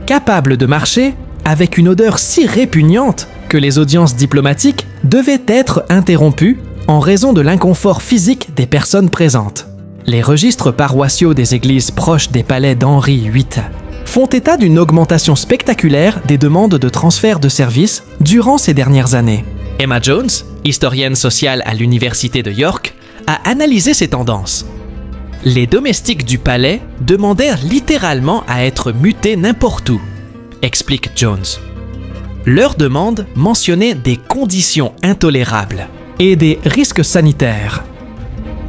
capable de marcher avec une odeur si répugnante que les audiences diplomatiques devaient être interrompues en raison de l'inconfort physique des personnes présentes. Les registres paroissiaux des églises proches des palais d'Henri VIII font état d'une augmentation spectaculaire des demandes de transfert de services durant ces dernières années. Emma Jones, historienne sociale à l'Université de York, a analysé ces tendances. Les domestiques du palais demandèrent littéralement à être mutés n'importe où, explique Jones. Leur demande mentionnait des conditions intolérables et des risques sanitaires.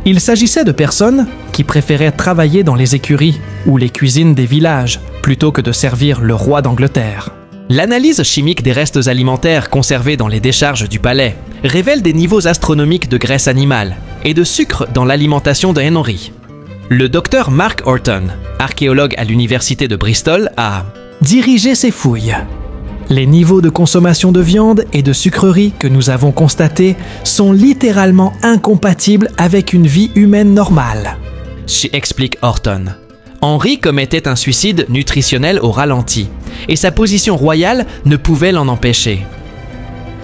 Il s'agissait de personnes qui préféraient travailler dans les écuries ou les cuisines des villages plutôt que de servir le roi d'Angleterre. L'analyse chimique des restes alimentaires conservés dans les décharges du palais révèle des niveaux astronomiques de graisse animale et de sucre dans l'alimentation de Henry. Le docteur Mark Horton, archéologue à l'université de Bristol, a dirigé ces fouilles. Les niveaux de consommation de viande et de sucreries que nous avons constatés sont littéralement incompatibles avec une vie humaine normale, explique Horton. Henry commettait un suicide nutritionnel au ralenti, et sa position royale ne pouvait l'en empêcher.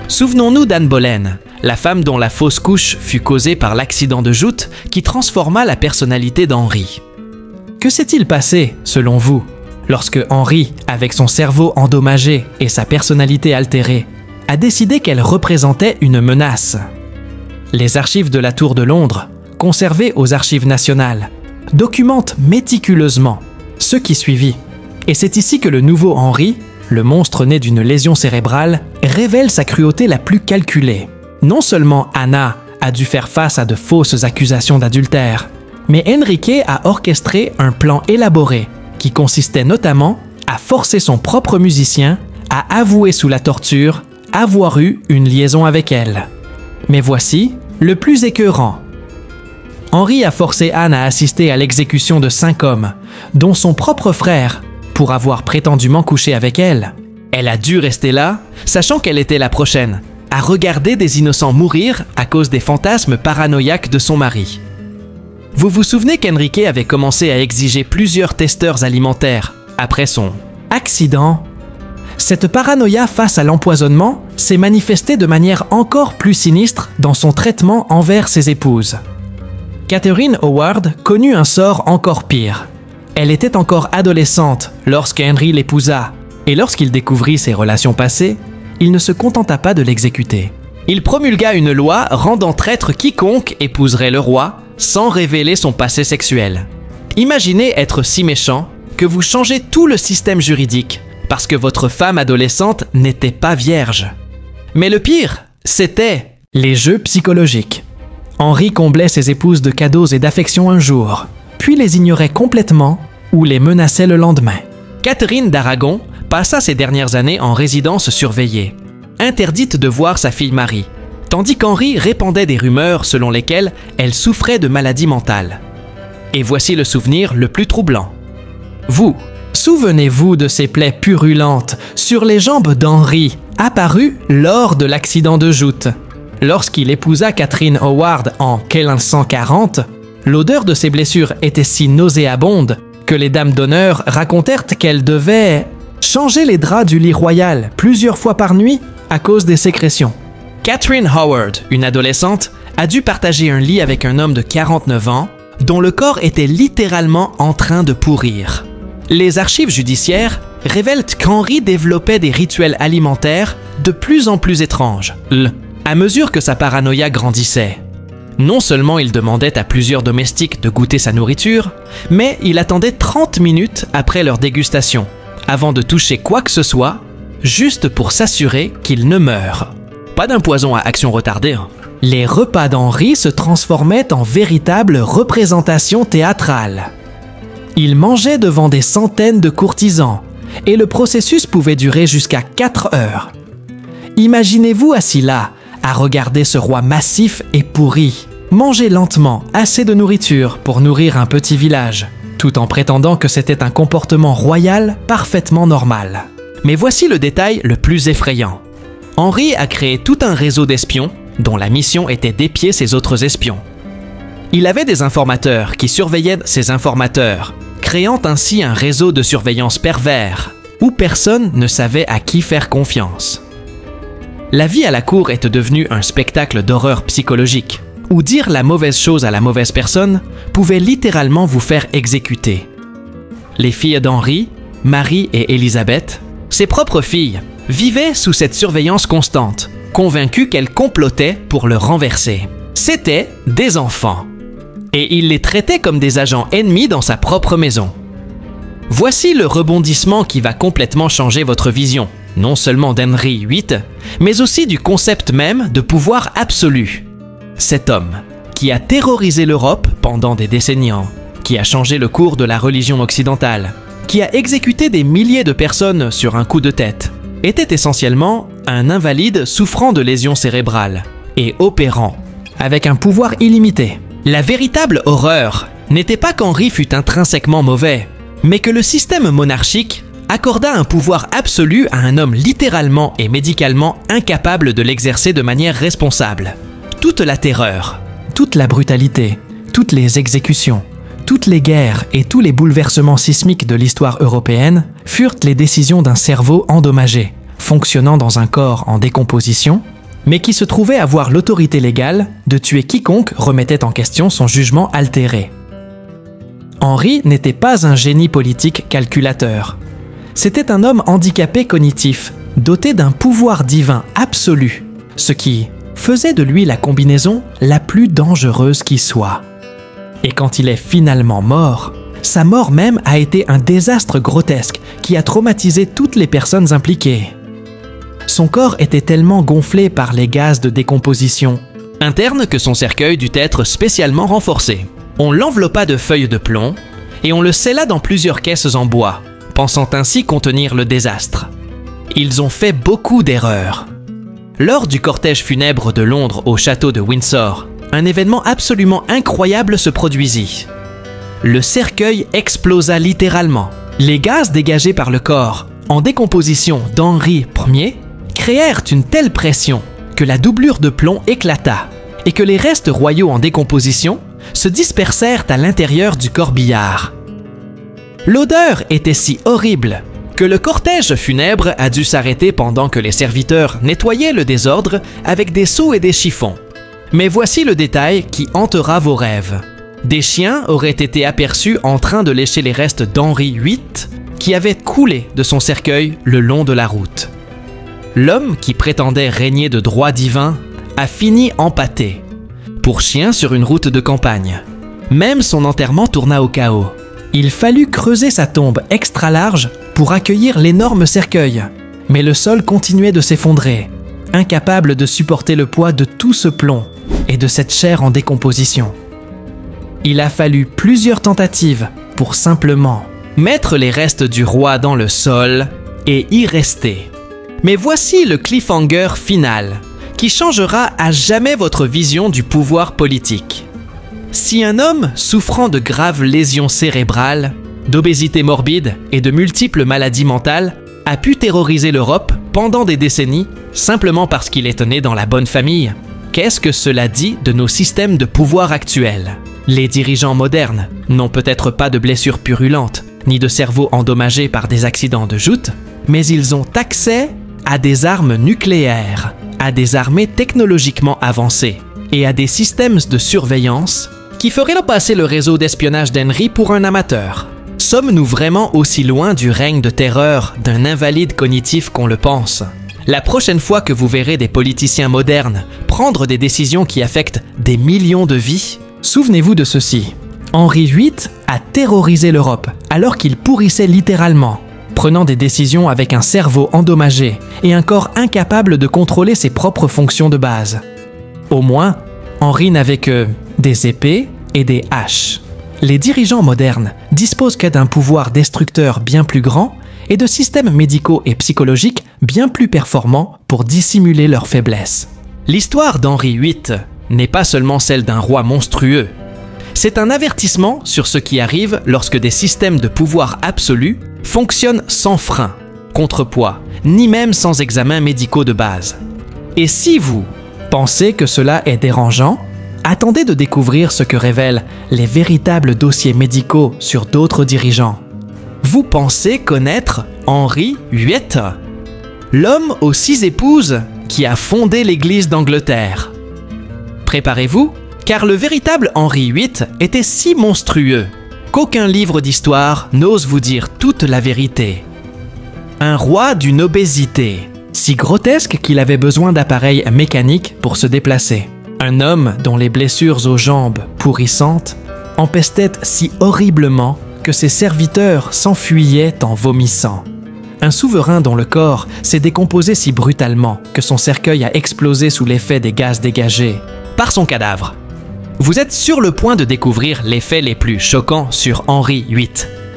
Souvenons-nous d'Anne Boleyn, la femme dont la fausse couche fut causée par l'accident de joute qui transforma la personnalité d'Henry. Que s'est-il passé, selon vous, lorsque Henry, avec son cerveau endommagé et sa personnalité altérée, a décidé qu'elle représentait une menace? Les archives de la Tour de Londres, conservées aux Archives nationales, documentent méticuleusement ce qui suivit. Et c'est ici que le nouveau Henry, le monstre né d'une lésion cérébrale, révèle sa cruauté la plus calculée. Non seulement Anna a dû faire face à de fausses accusations d'adultère, mais Enrique a orchestré un plan élaboré qui consistait notamment à forcer son propre musicien à avouer sous la torture avoir eu une liaison avec elle. Mais voici le plus écœurant. Henry a forcé Anne à assister à l'exécution de 5 hommes, dont son propre frère, pour avoir prétendument couché avec elle. Elle a dû rester là, sachant qu'elle était la prochaine, à regarder des innocents mourir à cause des fantasmes paranoïaques de son mari. Vous vous souvenez qu'Enrique avait commencé à exiger plusieurs testeurs alimentaires après son accident? Cette paranoïa face à l'empoisonnement s'est manifestée de manière encore plus sinistre dans son traitement envers ses épouses. Catherine Howard connut un sort encore pire. Elle était encore adolescente lorsque Henry l'épousa, et lorsqu'il découvrit ses relations passées, il ne se contenta pas de l'exécuter. Il promulgua une loi rendant traître quiconque épouserait le roi sans révéler son passé sexuel. Imaginez être si méchant que vous changez tout le système juridique parce que votre femme adolescente n'était pas vierge. Mais le pire, c'était les jeux psychologiques. Henry comblait ses épouses de cadeaux et d'affection un jour, puis les ignorait complètement ou les menaçait le lendemain. Catherine d'Aragon passa ses dernières années en résidence surveillée, interdite de voir sa fille Marie, tandis qu'Henri répandait des rumeurs selon lesquelles elle souffrait de maladie mentale. Et voici le souvenir le plus troublant. Vous, souvenez-vous de ces plaies purulentes sur les jambes d'Henri apparues lors de l'accident de joute? Lorsqu'il épousa Catherine Howard en 1540, l'odeur de ses blessures était si nauséabonde que les dames d'honneur racontèrent qu'elles devaient changer les draps du lit royal plusieurs fois par nuit à cause des sécrétions. Catherine Howard, une adolescente, a dû partager un lit avec un homme de 49 ans dont le corps était littéralement en train de pourrir. Les archives judiciaires révèlent qu'Henry développait des rituels alimentaires de plus en plus étranges, à mesure que sa paranoïa grandissait. Non seulement il demandait à plusieurs domestiques de goûter sa nourriture, mais il attendait 30 minutes après leur dégustation, avant de toucher quoi que ce soit, juste pour s'assurer qu'il ne meure. Pas d'un poison à action retardée. Les repas d'Henry se transformaient en véritables représentations théâtrales. Il mangeait devant des centaines de courtisans, et le processus pouvait durer jusqu'à 4 heures. Imaginez-vous assis là, à regarder ce roi massif et pourri, manger lentement assez de nourriture pour nourrir un petit village, tout en prétendant que c'était un comportement royal parfaitement normal. Mais voici le détail le plus effrayant. Henry a créé tout un réseau d'espions dont la mission était d'épier ses autres espions. Il avait des informateurs qui surveillaient ces informateurs, créant ainsi un réseau de surveillance pervers, où personne ne savait à qui faire confiance. La vie à la cour était devenue un spectacle d'horreur psychologique, où dire la mauvaise chose à la mauvaise personne pouvait littéralement vous faire exécuter. Les filles d'Henri, Marie et Élisabeth, ses propres filles, vivaient sous cette surveillance constante, convaincues qu'elles complotaient pour le renverser. C'étaient des enfants. Et il les traitait comme des agents ennemis dans sa propre maison. Voici le rebondissement qui va complètement changer votre vision, non seulement d'Henri VIII, mais aussi du concept même de pouvoir absolu. Cet homme, qui a terrorisé l'Europe pendant des décennies, qui a changé le cours de la religion occidentale, qui a exécuté des milliers de personnes sur un coup de tête, était essentiellement un invalide souffrant de lésions cérébrales et opérant, avec un pouvoir illimité. La véritable horreur n'était pas qu'Henri fût intrinsèquement mauvais, mais que le système monarchique accorda un pouvoir absolu à un homme littéralement et médicalement incapable de l'exercer de manière responsable. Toute la terreur, toute la brutalité, toutes les exécutions, toutes les guerres et tous les bouleversements sismiques de l'histoire européenne furent les décisions d'un cerveau endommagé, fonctionnant dans un corps en décomposition, mais qui se trouvait avoir l'autorité légale de tuer quiconque remettait en question son jugement altéré. Henri n'était pas un génie politique calculateur. C'était un homme handicapé cognitif, doté d'un pouvoir divin absolu, ce qui faisait de lui la combinaison la plus dangereuse qui soit. Et quand il est finalement mort, sa mort même a été un désastre grotesque qui a traumatisé toutes les personnes impliquées. Son corps était tellement gonflé par les gaz de décomposition interne que son cercueil dut être spécialement renforcé. On l'enveloppa de feuilles de plomb et on le scella dans plusieurs caisses en bois, pensant ainsi contenir le désastre. Ils ont fait beaucoup d'erreurs. Lors du cortège funèbre de Londres au château de Windsor, un événement absolument incroyable se produisit. Le cercueil explosa littéralement. Les gaz dégagés par le corps, en décomposition d'Henri Ier, créèrent une telle pression que la doublure de plomb éclata et que les restes royaux en décomposition se dispersèrent à l'intérieur du corbillard. L'odeur était si horrible que le cortège funèbre a dû s'arrêter pendant que les serviteurs nettoyaient le désordre avec des seaux et des chiffons. Mais voici le détail qui hantera vos rêves. Des chiens auraient été aperçus en train de lécher les restes d'Henri VIII qui avaient coulé de son cercueil le long de la route. L'homme qui prétendait régner de droit divin a fini empâté, pour chien sur une route de campagne. Même son enterrement tourna au chaos. Il fallut creuser sa tombe extra large pour accueillir l'énorme cercueil, mais le sol continuait de s'effondrer, incapable de supporter le poids de tout ce plomb et de cette chair en décomposition. Il a fallu plusieurs tentatives pour simplement mettre les restes du roi dans le sol et y rester. Mais voici le cliffhanger final, qui changera à jamais votre vision du pouvoir politique. Si un homme souffrant de graves lésions cérébrales, d'obésité morbide et de multiples maladies mentales a pu terroriser l'Europe pendant des décennies simplement parce qu'il est né dans la bonne famille, qu'est-ce que cela dit de nos systèmes de pouvoir actuels? Les dirigeants modernes n'ont peut-être pas de blessures purulentes, ni de cerveau endommagé par des accidents de joute, mais ils ont accès à des armes nucléaires, à des armées technologiquement avancées et à des systèmes de surveillance qui feraient passer le réseau d'espionnage d'Henri pour un amateur. Sommes-nous vraiment aussi loin du règne de terreur d'un invalide cognitif qu'on le pense? La prochaine fois que vous verrez des politiciens modernes prendre des décisions qui affectent des millions de vies, souvenez-vous de ceci. Henri VIII a terrorisé l'Europe alors qu'il pourrissait littéralement, prenant des décisions avec un cerveau endommagé et un corps incapable de contrôler ses propres fonctions de base. Au moins, Henri n'avait que des épées et des haches. Les dirigeants modernes disposent que d'un pouvoir destructeur bien plus grand et de systèmes médicaux et psychologiques bien plus performants pour dissimuler leurs faiblesses. L'histoire d'Henri VIII n'est pas seulement celle d'un roi monstrueux. C'est un avertissement sur ce qui arrive lorsque des systèmes de pouvoir absolu fonctionnent sans frein, contrepoids, ni même sans examens médicaux de base. Et si vous pensez que cela est dérangeant, attendez de découvrir ce que révèlent les véritables dossiers médicaux sur d'autres dirigeants. vous pensez connaître Henri VIII, l'homme aux 6 épouses qui a fondé l'Église d'Angleterre. Préparez-vous, car le véritable Henri VIII était si monstrueux qu'aucun livre d'histoire n'ose vous dire toute la vérité. Un roi d'une obésité, si grotesque qu'il avait besoin d'appareils mécaniques pour se déplacer. Un homme dont les blessures aux jambes pourrissantes empestaient si horriblement que ses serviteurs s'enfuyaient en vomissant. Un souverain dont le corps s'est décomposé si brutalement que son cercueil a explosé sous l'effet des gaz dégagés par son cadavre. Vous êtes sur le point de découvrir les faits les plus choquants sur Henri VIII,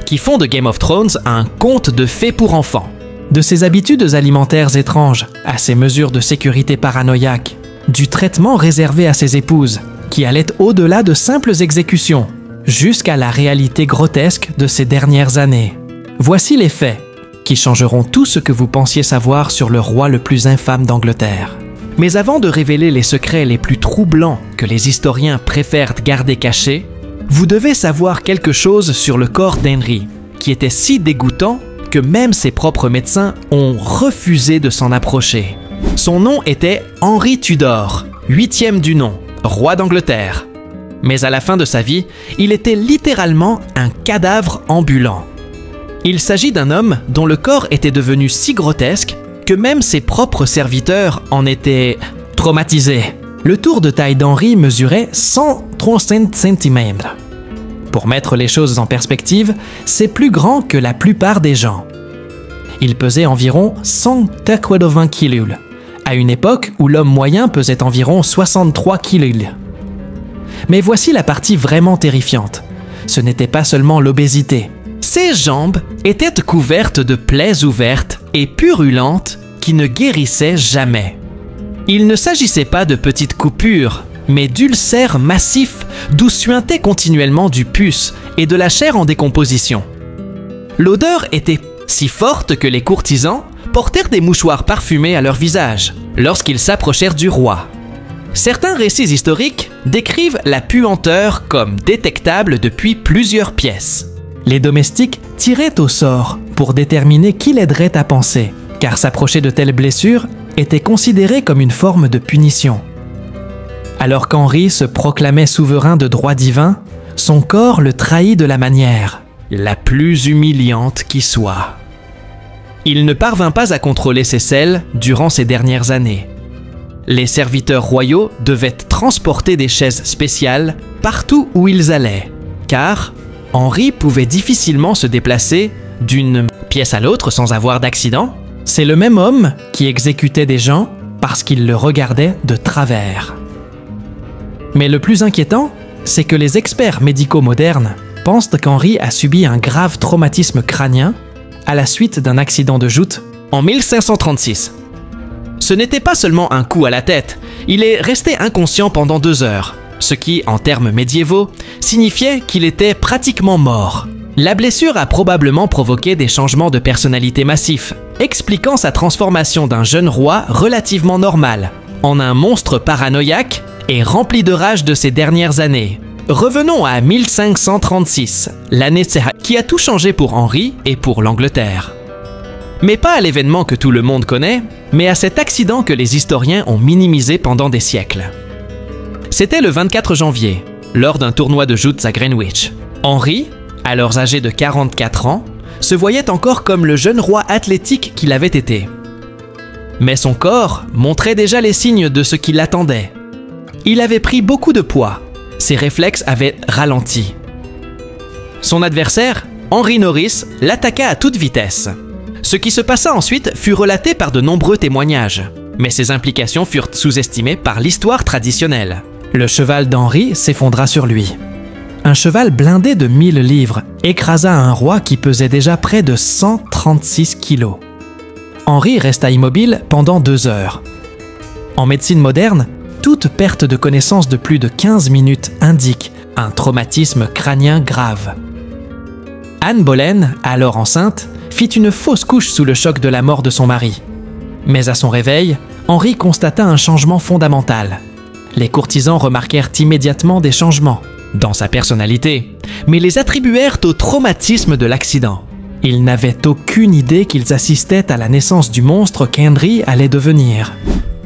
qui font de Game of Thrones un conte de fées pour enfants. De ses habitudes alimentaires étranges à ses mesures de sécurité paranoïaques, du traitement réservé à ses épouses, qui allait au-delà de simples exécutions, jusqu'à la réalité grotesque de ces dernières années. Voici les faits qui changeront tout ce que vous pensiez savoir sur le roi le plus infâme d'Angleterre. Mais avant de révéler les secrets les plus troublants que les historiens préfèrent garder cachés, vous devez savoir quelque chose sur le corps d'Henry, qui était si dégoûtant que même ses propres médecins ont refusé de s'en approcher. Son nom était Henri Tudor, 8e du nom, roi d'Angleterre. Mais à la fin de sa vie, il était littéralement un cadavre ambulant. Il s'agit d'un homme dont le corps était devenu si grotesque que même ses propres serviteurs en étaient traumatisés. Le tour de taille d'Henri mesurait 135 cm. Pour mettre les choses en perspective, c'est plus grand que la plupart des gens. Il pesait environ 120 kg, à une époque où l'homme moyen pesait environ 63 kg. Mais voici la partie vraiment terrifiante. Ce n'était pas seulement l'obésité. Ses jambes étaient couvertes de plaies ouvertes et purulentes qui ne guérissaient jamais. Il ne s'agissait pas de petites coupures, mais d'ulcères massifs d'où suintait continuellement du pus et de la chair en décomposition. L'odeur était si forte que les courtisans portèrent des mouchoirs parfumés à leur visage lorsqu'ils s'approchèrent du roi. Certains récits historiques décrivent la puanteur comme détectable depuis plusieurs pièces. Les domestiques tiraient au sort pour déterminer qui l'aiderait à penser, car s'approcher de telles blessures était considéré comme une forme de punition. Alors qu'Henri se proclamait souverain de droit divin, son corps le trahit de la manière la plus humiliante qui soit. Il ne parvint pas à contrôler ses selles durant ces dernières années. Les serviteurs royaux devaient transporter des chaises spéciales partout où ils allaient, car Henri pouvait difficilement se déplacer d'une pièce à l'autre sans avoir d'accident. C'est le même homme qui exécutait des gens parce qu'il le regardait de travers. Mais le plus inquiétant, c'est que les experts médicaux modernes pensent qu'Henri a subi un grave traumatisme crânien à la suite d'un accident de joute en 1536. Ce n'était pas seulement un coup à la tête, il est resté inconscient pendant 2 heures, ce qui, en termes médiévaux, signifiait qu'il était pratiquement mort. La blessure a probablement provoqué des changements de personnalité massifs, expliquant sa transformation d'un jeune roi relativement normal en un monstre paranoïaque et rempli de rage de ces dernières années. Revenons à 1536, l'année qui a tout changé pour Henri et pour l'Angleterre. Mais pas à l'événement que tout le monde connaît, mais à cet accident que les historiens ont minimisé pendant des siècles. C'était le 24 janvier, lors d'un tournoi de joutes à Greenwich. Henri, alors âgé de 44 ans, se voyait encore comme le jeune roi athlétique qu'il avait été. Mais son corps montrait déjà les signes de ce qui l'attendait. Il avait pris beaucoup de poids, ses réflexes avaient ralenti. Son adversaire, Henry Norris, l'attaqua à toute vitesse. Ce qui se passa ensuite fut relaté par de nombreux témoignages, mais ses implications furent sous-estimées par l'histoire traditionnelle. Le cheval d'Henri s'effondra sur lui. Un cheval blindé de 1000 livres écrasa un roi qui pesait déjà près de 136 kilos. Henri resta immobile pendant 2 heures. En médecine moderne, toute perte de connaissance de plus de 15 minutes indique un traumatisme crânien grave. Anne Boleyn, alors enceinte, fit une fausse couche sous le choc de la mort de son mari. Mais à son réveil, Henri constata un changement fondamental. Les courtisans remarquèrent immédiatement des changements dans sa personnalité, mais les attribuèrent au traumatisme de l'accident. Ils n'avaient aucune idée qu'ils assistaient à la naissance du monstre qu'Henry allait devenir.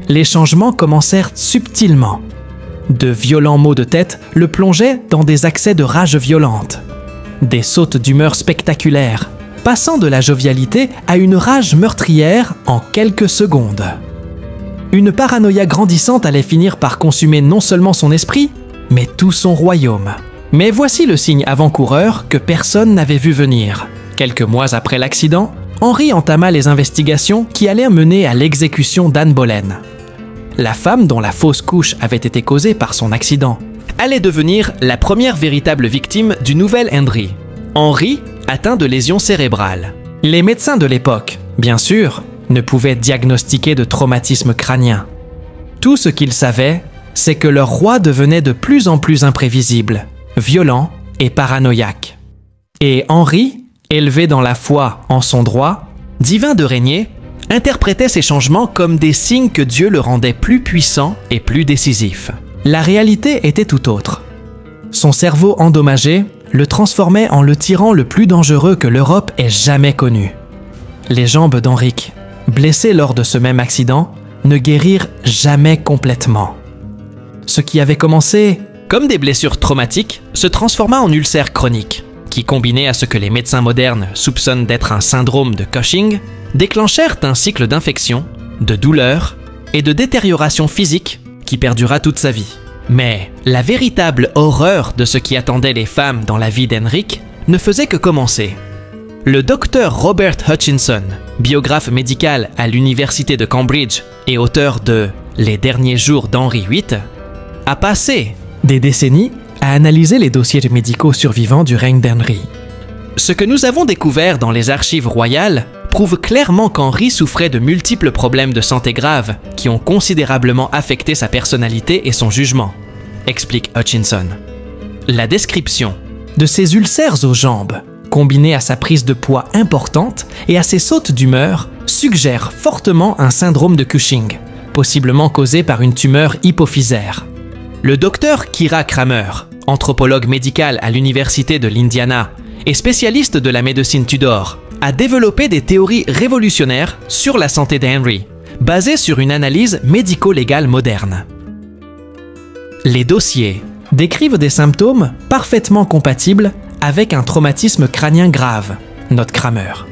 Les changements commencèrent subtilement. De violents maux de tête le plongeaient dans des accès de rage violente. Des sautes d'humeur spectaculaires, passant de la jovialité à une rage meurtrière en quelques secondes. Une paranoïa grandissante allait finir par consumer non seulement son esprit, mais tout son royaume. Mais voici le signe avant-coureur que personne n'avait vu venir. Quelques mois après l'accident, Henry entama les investigations qui allèrent mener à l'exécution d'Anne Boleyn. La femme dont la fausse couche avait été causée par son accident allait devenir la première véritable victime du nouvel Henry. Henry, atteint de lésions cérébrales. Les médecins de l'époque, bien sûr, ne pouvaient diagnostiquer de traumatisme crânien. Tout ce qu'ils savaient, c'est que leur roi devenait de plus en plus imprévisible, violent et paranoïaque. Et Henry, élevé dans la foi en son droit, divin de régner, interprétait ces changements comme des signes que Dieu le rendait plus puissant et plus décisif. La réalité était tout autre. Son cerveau endommagé le transformait en le tyran le plus dangereux que l'Europe ait jamais connu. Les jambes d'Henrique, blessées lors de ce même accident, ne guérirent jamais complètement. Ce qui avait commencé comme des blessures traumatiques se transforma en ulcères chroniques, qui, combinés à ce que les médecins modernes soupçonnent d'être un syndrome de Cushing, déclenchèrent un cycle d'infection, de douleur et de détérioration physique qui perdura toute sa vie. Mais la véritable horreur de ce qui attendait les femmes dans la vie d'Henrique ne faisait que commencer. Le docteur Robert Hutchinson, biographe médical à l'université de Cambridge et auteur de « Les derniers jours d'Henri VIII », a passé des décennies à analyser les dossiers médicaux survivants du règne d'Henry. Ce que nous avons découvert dans les archives royales prouve clairement qu'Henry souffrait de multiples problèmes de santé graves qui ont considérablement affecté sa personnalité et son jugement, explique Hutchinson. La description de ses ulcères aux jambes, combinée à sa prise de poids importante et à ses sautes d'humeur, suggère fortement un syndrome de Cushing, possiblement causé par une tumeur hypophysaire. Le docteur Kira Kramer, anthropologue médical à l'université de l'Indiana et spécialiste de la médecine Tudor, a développé des théories révolutionnaires sur la santé d'Henry, basées sur une analyse médico-légale moderne. Les dossiers décrivent des symptômes parfaitement compatibles avec un traumatisme crânien grave, note Kramer.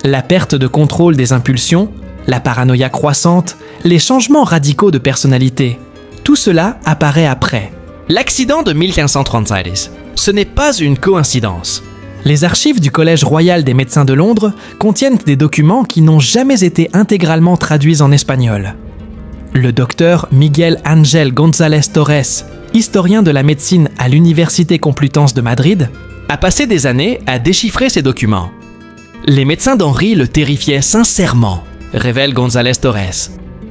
La perte de contrôle des impulsions, la paranoïa croissante, les changements radicaux de personnalité, tout cela apparaît après. L'accident de 1536, ce n'est pas une coïncidence. Les archives du Collège royal des médecins de Londres contiennent des documents qui n'ont jamais été intégralement traduits en espagnol. Le docteur Miguel Ángel González Torres, historien de la médecine à l'Université Complutense de Madrid, a passé des années à déchiffrer ces documents. Les médecins d'Henry le terrifiaient sincèrement, révèle González Torres.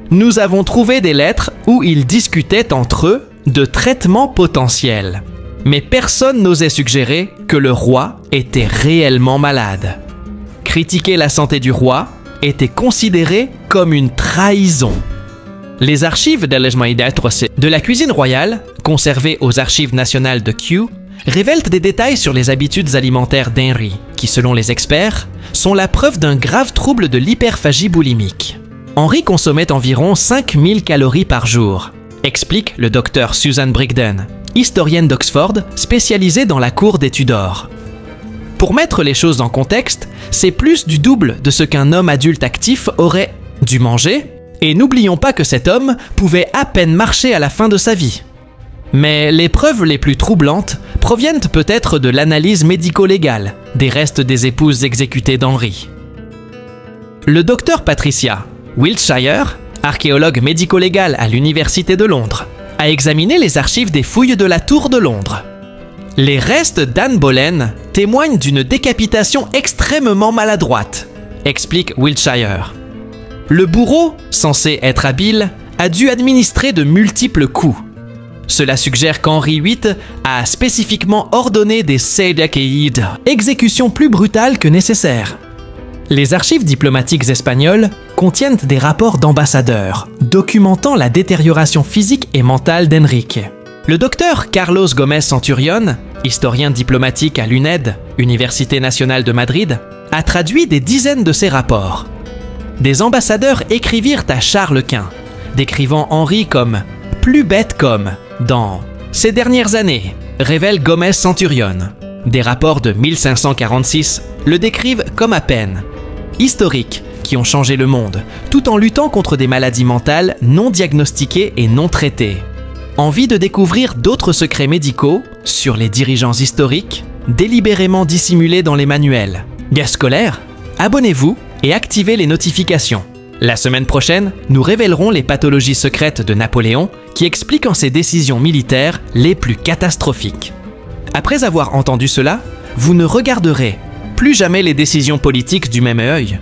Nous avons trouvé des lettres où ils discutaient entre eux de traitements potentiels. Mais personne n'osait suggérer que le roi était réellement malade. Critiquer la santé du roi était considéré comme une trahison. Les archives de la cuisine royale, conservées aux archives nationales de Kew, révèlent des détails sur les habitudes alimentaires d'Henry, qui, selon les experts, sont la preuve d'un grave trouble de l'hyperphagie boulimique. Henry consommait environ 5000 calories par jour, explique le docteur Susan Brigden, historienne d'Oxford spécialisée dans la cour des Tudors. Pour mettre les choses en contexte, c'est plus du double de ce qu'un homme adulte actif aurait dû manger, et n'oublions pas que cet homme pouvait à peine marcher à la fin de sa vie. Mais les preuves les plus troublantes proviennent peut-être de l'analyse médico-légale des restes des épouses exécutées d'Henry. Le docteur Patricia Wiltshire, archéologue médico-légal à l'Université de Londres, a examiné les archives des fouilles de la Tour de Londres. Les restes d'Anne Boleyn témoignent d'une décapitation extrêmement maladroite, explique Wiltshire. Le bourreau, censé être habile, a dû administrer de multiples coups. Cela suggère qu'Henri VIII a spécifiquement ordonné des sédaqueïdes, exécutions plus brutales que nécessaires. Les archives diplomatiques espagnoles contiennent des rapports d'ambassadeurs, documentant la détérioration physique et mentale d'Henrique. Le docteur Carlos Gómez Centurión, historien diplomatique à l'UNED, Université nationale de Madrid, a traduit des dizaines de ces rapports. Des ambassadeurs écrivirent à Charles Quint, décrivant Henri comme « plus bête qu'homme » dans « Ces dernières années », révèle Gómez Centurión. Des rapports de 1546 le décrivent comme à peine « historiques » qui ont changé le monde, tout en luttant contre des maladies mentales non diagnostiquées et non traitées. Envie de découvrir d'autres secrets médicaux sur les dirigeants historiques, délibérément dissimulés dans les manuels? Gars scolaire? Abonnez-vous et activez les notifications. La semaine prochaine, nous révélerons les pathologies secrètes de Napoléon qui expliquent ses décisions militaires les plus catastrophiques. Après avoir entendu cela, vous ne regarderez plus jamais les décisions politiques du même œil.